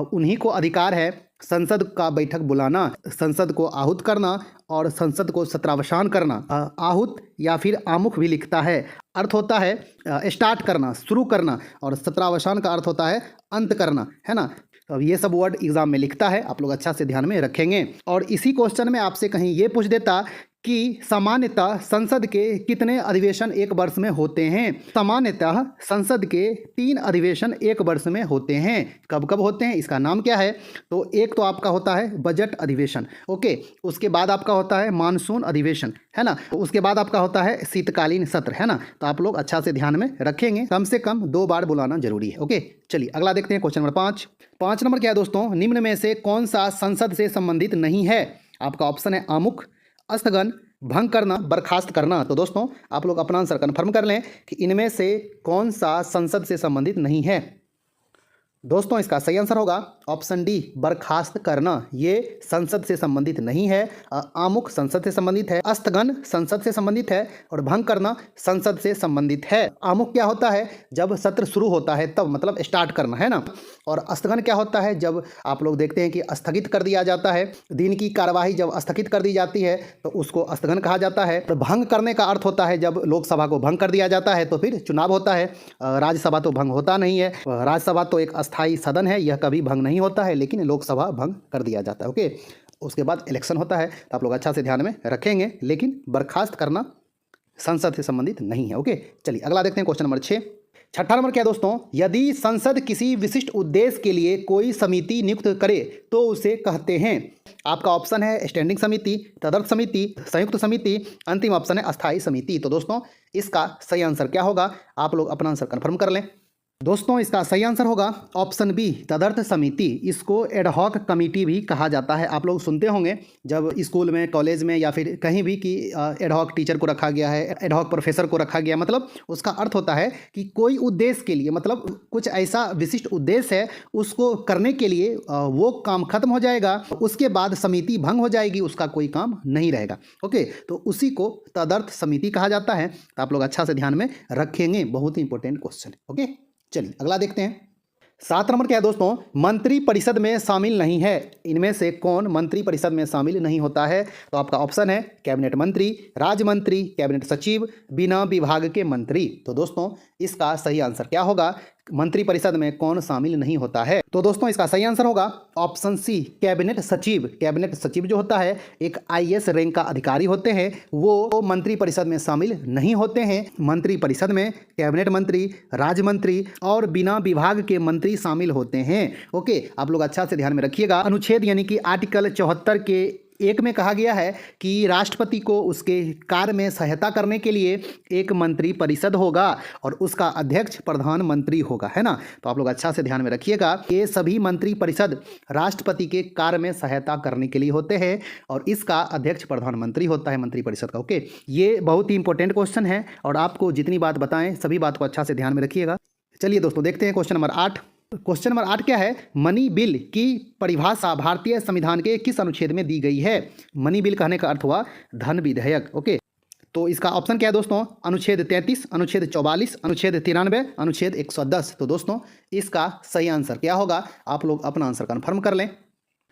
उन्हीं को अधिकार है संसद का बैठक बुलाना, संसद को आहूत करना और संसद को सत्रावसान करना। आहूत या फिर आमुख भी लिखता है, अर्थ होता है स्टार्ट करना, शुरू करना, और सत्रावसान का अर्थ होता है अंत करना, है ना। तो ये सब वर्ड एग्जाम में लिखता है, आप लोग अच्छा से ध्यान में रखेंगे। और इसी क्वेश्चन में आपसे कहीं ये पूछ देता कि सामान्यतः संसद के कितने अधिवेशन एक वर्ष में होते हैं? सामान्यतः संसद के 3 अधिवेशन एक वर्ष में होते हैं। कब कब होते हैं, इसका नाम क्या है? तो एक तो आपका होता है बजट अधिवेशन, ओके, उसके बाद आपका होता है मानसून अधिवेशन, है ना, उसके बाद आपका होता है शीतकालीन सत्र, है ना। तो आप लोग अच्छा से ध्यान में रखेंगे, कम से कम 2 बार बुलाना जरूरी है। ओके, चलिए अगला देखते हैं, क्वेश्चन नंबर 5 नंबर क्या है दोस्तों, निम्न में से कौन सा संसद से संबंधित नहीं है? आपका ऑप्शन है आमुख, स्थगन, भंग करना, बर्खास्त करना। तो दोस्तों आप लोग अपना आंसर कन्फर्म कर लें कि इनमें से कौन सा संसद से संबंधित नहीं है। दोस्तों इसका सही आंसर होगा ऑप्शन डी, बर्खास्त करना। ये संसद से संबंधित नहीं है। आमुख संसद से संबंधित है, स्थगन संसद से संबंधित है, और भंग करना संसद से संबंधित है। आमुख क्या होता है? जब सत्र शुरू होता है तब, मतलब स्टार्ट करना, है ना। और स्थगन क्या होता है? जब आप लोग देखते हैं कि स्थगित कर दिया जाता है, दिन की कार्यवाही जब स्थगित कर दी जाती है तो उसको स्थगन कहा जाता है। तो भंग करने का अर्थ होता है जब लोकसभा को भंग कर दिया जाता है तो फिर चुनाव होता है। राज्यसभा तो भंग होता नहीं है, राज्यसभा तो एक स्थायी सदन है, यह कभी भंग नहीं होता है, लेकिन लोकसभा भंग कर दिया जाता है। ओके, उसके बाद इलेक्शन होता है, तो आप लोग अच्छा से ध्यान में रखेंगे, लेकिन बर्खास्त करना संसद से संबंधित नहीं है। ओके, चलिए अगला देखते हैं, क्वेश्चन नंबर 6। छठा नंबर क्या है दोस्तों, यदि संसद किसी विशिष्ट उद्देश्य के लिए कोई समिति नियुक्त करे तो उसे कहते हैं। आपका ऑप्शन है स्टैंडिंग समिति, तदर्थ समिति, संयुक्त समिति, अंतिम ऑप्शन है अस्थायी समिति। तो दोस्तों इसका सही आंसर क्या होगा? आप लोग अपना आंसर कन्फर्म कर लें। दोस्तों इसका सही आंसर होगा ऑप्शन बी, तदर्थ समिति। इसको एडहॉक कमेटी भी कहा जाता है। आप लोग सुनते होंगे जब स्कूल में, कॉलेज में या फिर कहीं भी कि एडहॉक टीचर को रखा गया है, एडहॉक प्रोफेसर को रखा गया, मतलब उसका अर्थ होता है कि कोई उद्देश्य के लिए, मतलब कुछ ऐसा विशिष्ट उद्देश्य है, उसको करने के लिए वो काम खत्म हो जाएगा, उसके बाद समिति भंग हो जाएगी, उसका कोई काम नहीं रहेगा। ओके, तो उसी को तदर्थ समिति कहा जाता है। तो आप लोग अच्छा से ध्यान में रखेंगे, बहुत ही इंपॉर्टेंट क्वेश्चन। ओके, चलिए अगला देखते हैं। 7 नंबर क्या है दोस्तों, मंत्री परिषद में शामिल नहीं है। इनमें से कौन मंत्री परिषद में शामिल नहीं होता है? तो आपका ऑप्शन है कैबिनेट मंत्री, राज्य मंत्री, कैबिनेट सचिव, बिना विभाग के मंत्री। तो दोस्तों इसका सही आंसर क्या होगा? मंत्री परिषद में कौन शामिल नहीं होता है? तो दोस्तों इसका सही आंसर होगा ऑप्शन सी, कैबिनेट सचिव। कैबिनेट सचिव जो होता है एक IAS रैंक का अधिकारी होते हैं, वो मंत्री परिषद में शामिल नहीं होते हैं। मंत्री परिषद में कैबिनेट मंत्री, राज्य मंत्री और बिना विभाग के मंत्री शामिल होते हैं। ओके, आप लोग अच्छा से ध्यान में रखिएगा। अनुच्छेद यानी कि आर्टिकल 74 के 1 में कहा गया है कि राष्ट्रपति को उसके कार्य में सहायता करने के लिए एक मंत्री परिषद होगा और उसका अध्यक्ष प्रधानमंत्री होगा, है ना। तो आप लोग अच्छा से ध्यान में रखिएगा, ये सभी मंत्री परिषद राष्ट्रपति के कार्य में सहायता करने के लिए होते हैं और इसका अध्यक्ष प्रधानमंत्री होता है मंत्री परिषद का। ओके, ये बहुत ही इंपॉर्टेंट क्वेश्चन है और आपको जितनी बात बताएं सभी बात को अच्छा से ध्यान में रखिएगा। चलिए दोस्तों देखते हैं क्वेश्चन नंबर 8। क्वेश्चन नंबर 8 क्या है? मनी बिल की परिभाषा भारतीय संविधान के किस अनुच्छेद में दी गई है? मनी बिल कहने का अर्थ हुआ धन विधेयक। ओके, तो इसका ऑप्शन क्या है दोस्तों? अनुच्छेद 33, अनुच्छेद 44, अनुच्छेद 93, अनुच्छेद 110। तो दोस्तों इसका सही आंसर क्या होगा? आप लोग अपना आंसर कन्फर्म कर लें।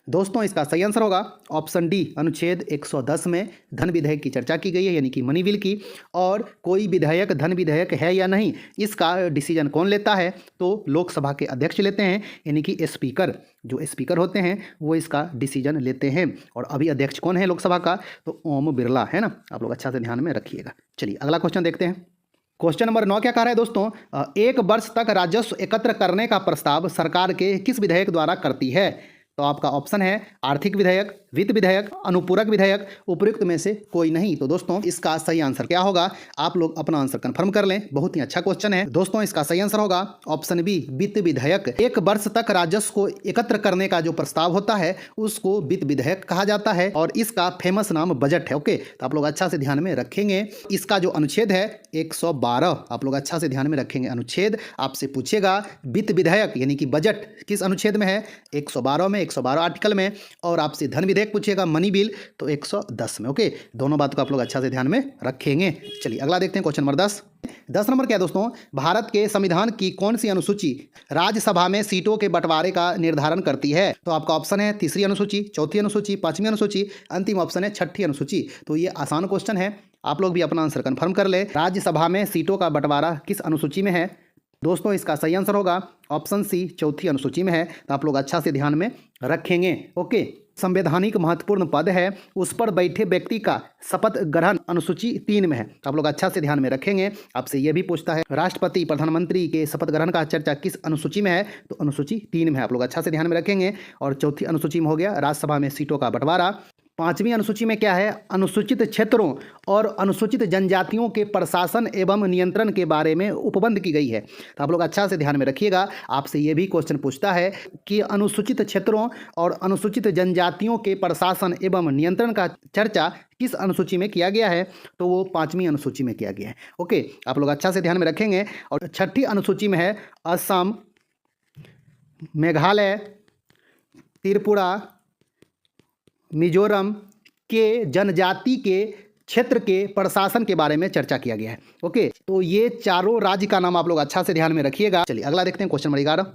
दोस्तों इसका सही आंसर होगा ऑप्शन डी, अनुच्छेद 110 में धन विधेयक की चर्चा की गई है, यानी कि मनी बिल की। और कोई विधेयक धन विधेयक है या नहीं, इसका डिसीजन कौन लेता है? तो लोकसभा के अध्यक्ष लेते हैं, यानी कि स्पीकर। जो स्पीकर होते हैं वो इसका डिसीजन लेते हैं। और अभी अध्यक्ष कौन है लोकसभा का? तो ओम बिरला, है ना। आप लोग अच्छा से ध्यान में रखिएगा। चलिए अगला क्वेश्चन देखते हैं। क्वेश्चन नंबर 9 क्या कह रहा है दोस्तों? 1 वर्ष तक राजस्व एकत्र करने का प्रस्ताव सरकार के किस विधेयक द्वारा करती है? तो आपका ऑप्शन है आर्थिक विधेयक, वित्त विधेयक, अनुपूरक विधेयक, उपयुक्त में से कोई नहीं। तो दोस्तों इसका सही आंसर क्या होगा? आप लोग अपना आंसर कंफर्म कर लें। बहुत ही अच्छा क्वेश्चन है दोस्तों। इसका सही आंसर होगा ऑप्शन बी, वित्त विधेयक। 1 वर्ष तक राजस्व को एकत्र करने का जो प्रस्ताव होता है उसको वित्त विधेयक कहा जाता है और इसका फेमस नाम बजट है। ओके, तो आप लोग अच्छा से ध्यान में रखेंगे। इसका जो अनुच्छेद है 112, आप लोग अच्छा से ध्यान में रखेंगे। अनुच्छेद आपसे पूछेगा वित्त विधेयक यानी कि बजट किस अनुच्छेद में है? 112 में, 112 आर्टिकल में। और आपसे धन विधेयक पूछेगा मनी बिल तो 110 में। ओके, दोनों बात को आप लोग अच्छा से ध्यान में रखेंगे। चलिए अगला देखते हैं क्वेश्चन नंबर 10। 10 नंबर क्या है दोस्तों? भारत के संविधान की कौन सी अनुसूची राज्यसभा में सीटों के बंटवारे का निर्धारण करती है? तो आपका ऑप्शन है तीसरी अनुसूची, चौथी अनुसूची, 5वीं अनुसूची, अंतिम ऑप्शन है 6ठी अनुसूची। तो ये आसान क्वेश्चन है, आप लोग भी अपना आंसर कंफर्म कर ले। राज्यसभा में सीटों का बंटवारा किस अनुसूची में है? दोस्तों इसका सही आंसर होगा ऑप्शन सी, चौथी अनुसूची में है। तो आप लोग अच्छा से ध्यान में रखेंगे। ओके, संवैधानिक महत्वपूर्ण पद है, उस पर बैठे व्यक्ति का शपथ ग्रहण अनुसूची 3 में है। तो आप लोग अच्छा से ध्यान में रखेंगे। आपसे यह भी पूछता है राष्ट्रपति प्रधानमंत्री के शपथ ग्रहण का चर्चा किस अनुसूची में है? तो अनुसूची 3 में है। आप लोग अच्छा से ध्यान में रखेंगे। और चौथी अनुसूची में हो गया राज्यसभा में सीटों का बंटवारा। 5वीं अनुसूची में क्या है? अनुसूचित क्षेत्रों और अनुसूचित जनजातियों के प्रशासन एवं नियंत्रण के बारे में उपबंध की गई है। तो आप लोग अच्छा से ध्यान में रखिएगा। आपसे ये भी क्वेश्चन पूछता है कि अनुसूचित क्षेत्रों और अनुसूचित जनजातियों के प्रशासन एवं नियंत्रण का चर्चा किस अनुसूची में किया गया है? तो वो 5वीं अनुसूची में किया गया है। ओके, आप लोग अच्छा से ध्यान में रखेंगे। और 6ठी अनुसूची में है असम, मेघालय, त्रिपुरा, मिजोरम के जनजाति के क्षेत्र के प्रशासन के बारे में चर्चा किया गया है। ओके, तो ये चारों राज्य का नाम आप लोग अच्छा से ध्यान में रखिएगा। चलिए अगला देखते हैं क्वेश्चन नंबर 11।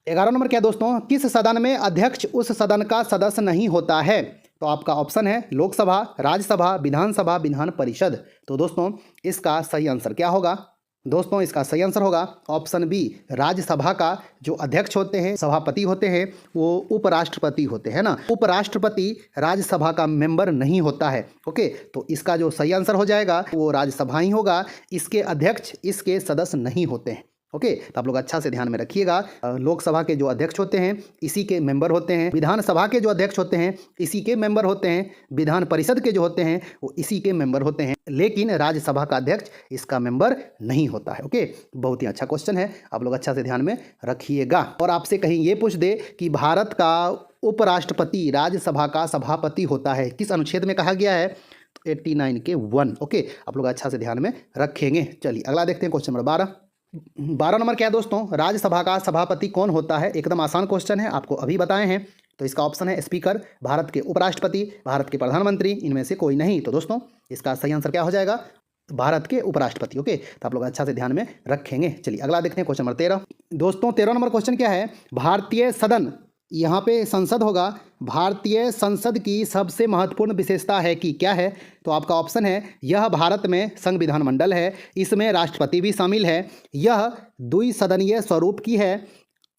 11 नंबर क्या दोस्तों? किस सदन में अध्यक्ष उस सदन का सदस्य नहीं होता है? तो आपका ऑप्शन है लोकसभा, राज्यसभा, विधानसभा, विधान परिषद। तो दोस्तों इसका सही आंसर क्या होगा? दोस्तों इसका सही आंसर होगा ऑप्शन बी, राज्यसभा का जो अध्यक्ष होते हैं, सभापति होते हैं, वो उपराष्ट्रपति होते हैं ना। उपराष्ट्रपति राज्यसभा का मेंबर नहीं होता है। ओके, तो इसका जो सही आंसर हो जाएगा वो राज्यसभा ही होगा। इसके अध्यक्ष इसके सदस्य नहीं होते हैं। ओके, तो आप लोग अच्छा से ध्यान में रखिएगा। लोकसभा के जो अध्यक्ष होते हैं इसी के मेंबर होते हैं, विधानसभा के जो अध्यक्ष होते हैं इसी के मेंबर होते हैं, विधान परिषद के जो होते हैं वो इसी के मेंबर होते हैं, लेकिन राज्यसभा का अध्यक्ष इसका मेंबर नहीं होता है। ओके, बहुत ही अच्छा क्वेश्चन है, आप लोग अच्छा से ध्यान में रखिएगा। और आपसे कहीं ये पूछ दे कि भारत का उपराष्ट्रपति राज्यसभा का सभापति होता है, किस अनुच्छेद में कहा गया है? 89 के 1। ओके, आप लोग अच्छा से ध्यान में रखेंगे। चलिए अगला देखते हैं क्वेश्चन नंबर 12। 12 नंबर क्या है दोस्तों? राज्यसभा का सभापति कौन होता है? एकदम आसान क्वेश्चन है, आपको अभी बताए हैं। तो इसका ऑप्शन है स्पीकर, भारत के उपराष्ट्रपति, भारत के प्रधानमंत्री, इनमें से कोई नहीं। तो दोस्तों इसका सही आंसर क्या हो जाएगा? भारत के उपराष्ट्रपति। ओके, तो आप लोग अच्छा से ध्यान में रखेंगे। चलिए अगला देखते हैं क्वेश्चन नंबर 13। दोस्तों 13 नंबर क्वेश्चन क्या है? भारतीय सदन, यहाँ पे संसद होगा, भारतीय संसद की सबसे महत्वपूर्ण विशेषता है कि क्या है? तो आपका ऑप्शन है यह भारत में संविधान मंडल है, इसमें राष्ट्रपति भी शामिल है, यह द्विसदनीय स्वरूप की है,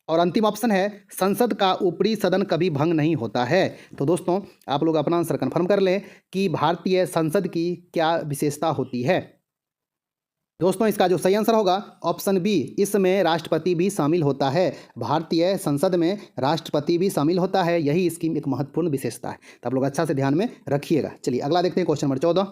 और अंतिम ऑप्शन है संसद का ऊपरी सदन कभी भंग नहीं होता है। तो दोस्तों आप लोग अपना आंसर कन्फर्म कर लें कि भारतीय संसद की क्या विशेषता होती है। दोस्तों इसका जो सही आंसर होगा ऑप्शन बी, इसमें राष्ट्रपति भी शामिल होता है। भारतीय संसद में राष्ट्रपति भी शामिल होता है, यही इसकी एक महत्वपूर्ण विशेषता है। तो आप लोग अच्छा से ध्यान में रखिएगा। चलिए अगला देखते हैं क्वेश्चन नंबर 14।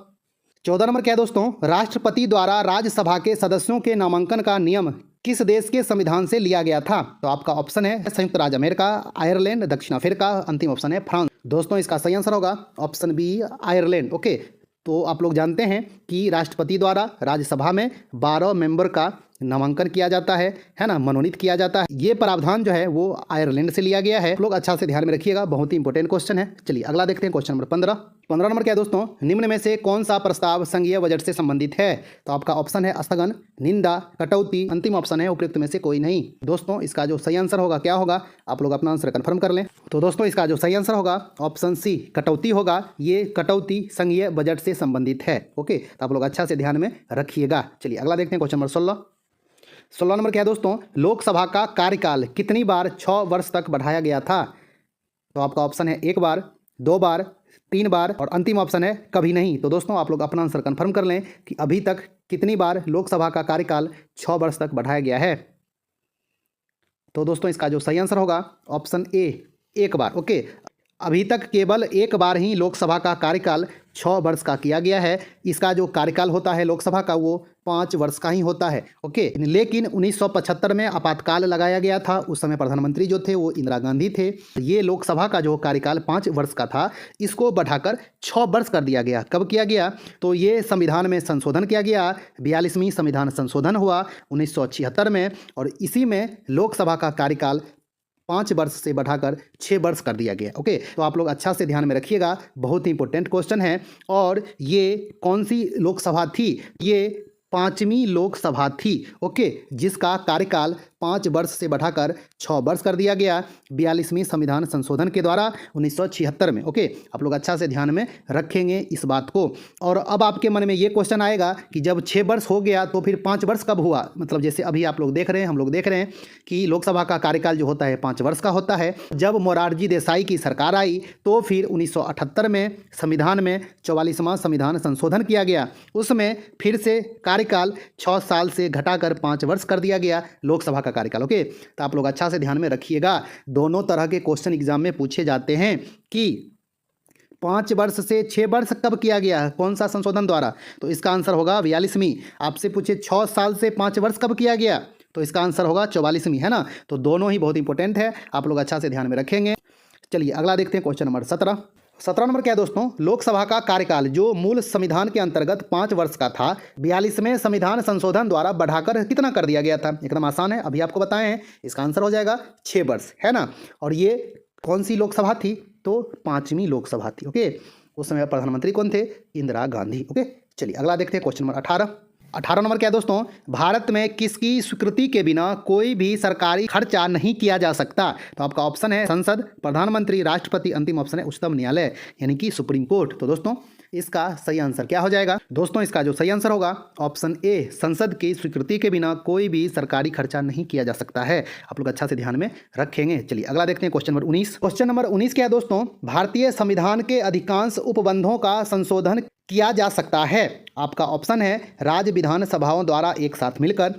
14 नंबर क्या है दोस्तों, राष्ट्रपति द्वारा राज्यसभा के सदस्यों के नामांकन का नियम किस देश के संविधान से लिया गया था? तो आपका ऑप्शन है संयुक्त राज्य अमेरिका, आयरलैंड, दक्षिण अफ्रीका, अंतिम ऑप्शन है फ्रांस। दोस्तों इसका सही आंसर होगा ऑप्शन बी, आयरलैंड। ओके, तो आप लोग जानते हैं कि राष्ट्रपति द्वारा राज्यसभा में 12 मेंबर का नामांकन किया जाता है ना, मनोनीत किया जाता है। ये प्रावधान जो है वो आयरलैंड से लिया गया है। लोग अच्छा से ध्यान में रखिएगा, बहुत ही इंपॉर्टेंट क्वेश्चन है। चलिए अगला देखते हैं क्वेश्चन नंबर 15। 15 नंबर क्या है दोस्तों, निम्न में से कौन सा प्रस्ताव संघीय बजट से संबंधित है? तो आपका ऑप्शन है स्थगन, निंदा, कटौती, अंतिम ऑप्शन है उपयुक्त में से कोई नहीं। दोस्तों इसका जो सही आंसर होगा क्या होगा, आप लोग अपना आंसर कंफर्म कर लें। तो दोस्तों इसका जो सही आंसर होगा ऑप्शन सी, कटौती होगा। ये कटौती संघीय बजट से संबंधित है। ओके, तो आप लोग अच्छा से ध्यान में रखिएगा। चलिए अगला देखते हैं क्वेश्चन नंबर 16। 16 नंबर क्या है दोस्तों, लोकसभा का कार्यकाल कितनी बार 6 वर्ष तक बढ़ाया गया था? तो आपका ऑप्शन है 1 बार, 2 बार, 3 बार और अंतिम ऑप्शन है कभी नहीं। तो दोस्तों आप लोग अपना आंसर कंफर्म कर लें कि अभी तक कितनी बार लोकसभा का कार्यकाल 6 वर्ष तक बढ़ाया गया है। तो दोस्तों इसका जो सही आंसर होगा ऑप्शन ए, 1 बार। ओके, अभी तक केवल 1 बार ही लोकसभा का कार्यकाल 6 वर्ष का किया गया है। इसका जो कार्यकाल होता है लोकसभा का वो 5 वर्ष का ही होता है। ओके, लेकिन 1975 में आपातकाल लगाया गया था। उस समय प्रधानमंत्री जो थे वो इंदिरा गांधी थे। ये लोकसभा का जो कार्यकाल 5 वर्ष का था, इसको बढ़ाकर 6 वर्ष कर दिया गया। कब किया गया? तो ये संविधान में संशोधन किया गया। 42वीं संविधान संशोधन हुआ 1976 में, और इसी में लोकसभा का कार्यकाल 5 वर्ष से बढ़ाकर 6 वर्ष कर दिया गया। ओके, तो आप लोग अच्छा से ध्यान में रखिएगा, बहुत ही इंपॉर्टेंट क्वेश्चन है। और ये कौन सी लोकसभा थी? ये 5वीं लोकसभा थी। ओके, जिसका कार्यकाल 5 वर्ष से बढ़ाकर 6 वर्ष कर दिया गया 42वीं संविधान संशोधन के द्वारा 1976 में। ओके, आप लोग अच्छा से ध्यान में रखेंगे इस बात को। और अब आपके मन में ये क्वेश्चन आएगा कि जब 6 वर्ष हो गया तो फिर 5 वर्ष कब हुआ? मतलब जैसे अभी आप लोग देख रहे हैं, हम लोग देख रहे हैं कि लोकसभा का कार्यकाल जो होता है 5 वर्ष का होता है। जब मोरारजी देसाई की सरकार आई तो फिर 1978 में संविधान में 44वां संविधान संशोधन किया गया। उसमें फिर से कार्यकाल 6 साल से घटाकर 5 वर्ष कर दिया गया लोकसभा का कार्यकाल। ओके, तो आप लोग अच्छा से ध्यान में रखिएगा। दोनों तरह के क्वेश्चन एग्जाम में पूछे जाते हैं कि 5 वर्ष से 6 वर्ष कब किया गया, कौन सा संशोधन द्वारा? तो इसका आंसर होगा 42वीं। आपसे पूछे 6 साल से 5 वर्ष कब किया गया, तो इसका आंसर होगा 44वीं, है ना। तो दोनों ही बहुत इंपॉर्टेंट है, आप लोग अच्छा से ध्यान में रखेंगे। चलिए अगला देखते हैं क्वेश्चन नंबर 17। 17 नंबर क्या है दोस्तों, लोकसभा का कार्यकाल जो मूल संविधान के अंतर्गत 5 वर्ष का था 42वें संविधान संशोधन द्वारा बढ़ाकर कितना कर दिया गया था? एकदम आसान है, अभी आपको बताए हैं। इसका आंसर हो जाएगा 6 वर्ष, है ना। और ये कौन सी लोकसभा थी? तो 5वीं लोकसभा थी। ओके, उस समय प्रधानमंत्री कौन थे? इंदिरा गांधी। ओके, चलिए अगला देखते हैं क्वेश्चन नंबर 18। 18 नंबर क्या है दोस्तों, भारत में किसकी स्वीकृति के बिना कोई भी सरकारी खर्चा नहीं किया जा सकता? तो आपका ऑप्शन है संसद, प्रधानमंत्री, राष्ट्रपति, अंतिम ऑप्शन है उच्चतम न्यायालय यानी कि सुप्रीम कोर्ट। तो दोस्तों इसका सही आंसर क्या हो जाएगा? दोस्तों इसका जो सही आंसर होगा ऑप्शन ए, संसद की स्वीकृति के बिना कोई भी सरकारी खर्चा नहीं किया जा सकता है। आप लोग अच्छा से ध्यान में रखेंगे। चलिए अगला देखते हैं क्वेश्चन नंबर 19। क्वेश्चन नंबर 19 क्या है दोस्तों, भारतीय संविधान के अधिकांश उपबंधों का संशोधन किया जा सकता है। आपका ऑप्शन है राज्य विधानसभाओं द्वारा एक साथ मिलकर,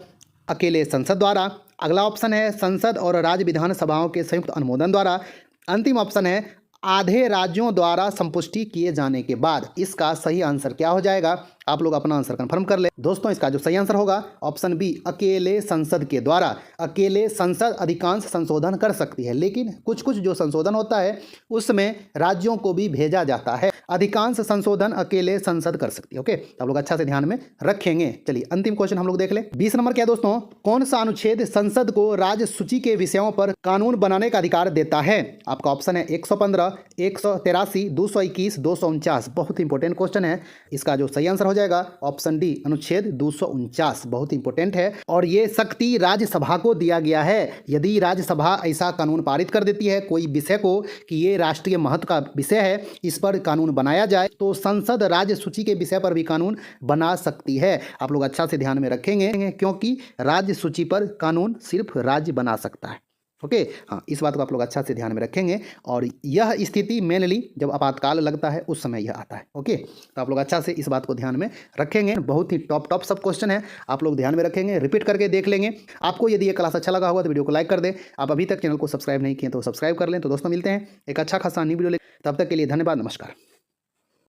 अकेले संसद द्वारा। अगला ऑप्शन है संसद और राज्य विधानसभाओं के संयुक्त अनुमोदन द्वारा। अंतिम ऑप्शन है आधे राज्यों द्वारा संपुष्टि किए जाने के बाद। इसका सही आंसर क्या हो जाएगा? आप लोग अपना आंसर कंफर्म कर ले। दोस्तों इसका जो सही आंसर होगा ऑप्शन बी, अकेले संसद के द्वारा। अकेले संसद अधिकांश संशोधन कर सकती है, लेकिन कुछ कुछ जो संशोधन होता है उसमें राज्यों को भी भेजा जाता है। अधिकांश संशोधन अकेले संसद कर सकती है। ओके, तो आप लोग अच्छा से ध्यान में रखेंगे। चलिए अंतिम क्वेश्चन हम लोग देख ले। 20 नंबर क्या दोस्तों, कौन सा अनुच्छेद संसद को राज्य सूची के विषयों पर कानून बनाने का अधिकार देता है? आपका ऑप्शन है 115, 183, 221, 249। बहुत इंपॉर्टेंट क्वेश्चन है। इसका जो सही आंसर हो जाएगा ऑप्शन डी, अनुच्छेद 249। बहुत इंपॉर्टेंट है और ये शक्ति राज्यसभा को दिया गया है। यदि राज्यसभा ऐसा कानून पारित कर देती है कोई विषय को कि ये राष्ट्रीय महत्व का विषय है, इस पर कानून बनाया जाए, तो संसद राज्य सूची के विषय पर भी कानून बना सकती है। आप लोग अच्छा से ध्यान में रखेंगे, क्योंकि राज्य सूची पर कानून सिर्फ राज्य बना सकता है। ओके। हाँ, इस बात को आप लोग अच्छा से ध्यान में रखेंगे और यह स्थिति मेनली जब आपातकाल लगता है उस समय यह आता है। ओके, तो आप लोग अच्छा से इस बात को ध्यान में रखेंगे। बहुत ही टॉप सब क्वेश्चन है, आप लोग ध्यान में रखेंगे, रिपीट करके देख लेंगे। आपको यदि ये क्लास अच्छा लगा होगा तो वीडियो को लाइक कर दें। आप अभी तक चैनल को सब्सक्राइब नहीं किए तो सब्सक्राइब कर लें। तो दोस्तों मिलते हैं एक अच्छा खासा न्यू वीडियो ले, तब तक के लिए धन्यवाद, नमस्कार।